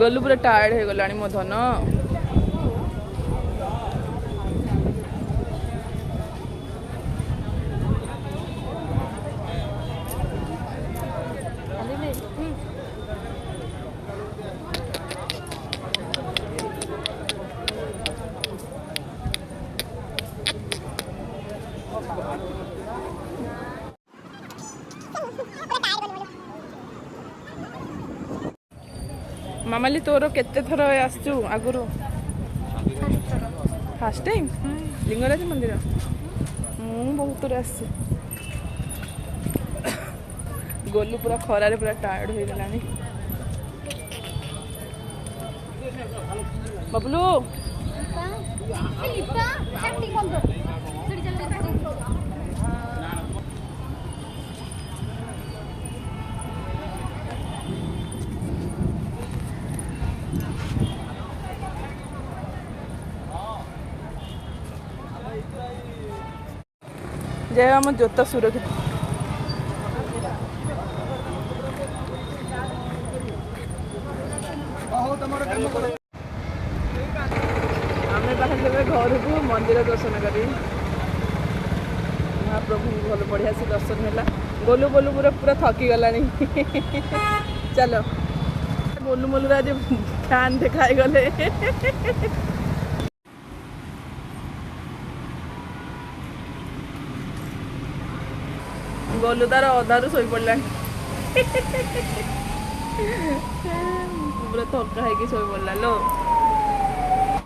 गलु पूरा टायर्ड हो गलानी मो धन मामाली तोर केते थर आसचु आगुरु फर्स्ट टाइम लिंगराज मंदिर मु बहुत थर आस गोलू पूरा खरारे पूरा टायर्ड हो गलानी बबलू जय आम जोता सुरक्षित आम बाहर घर को मंदिर दर्शन करी महाप्रभु भल बढ़िया से दर्शन है गोलू बोलू पूरा पूरा थकी गला चलो बोलू बोलू आज फैन देखाई गले गोलू तार अधारू शोई पड़ा पूरा थका है शोई पड़ा लो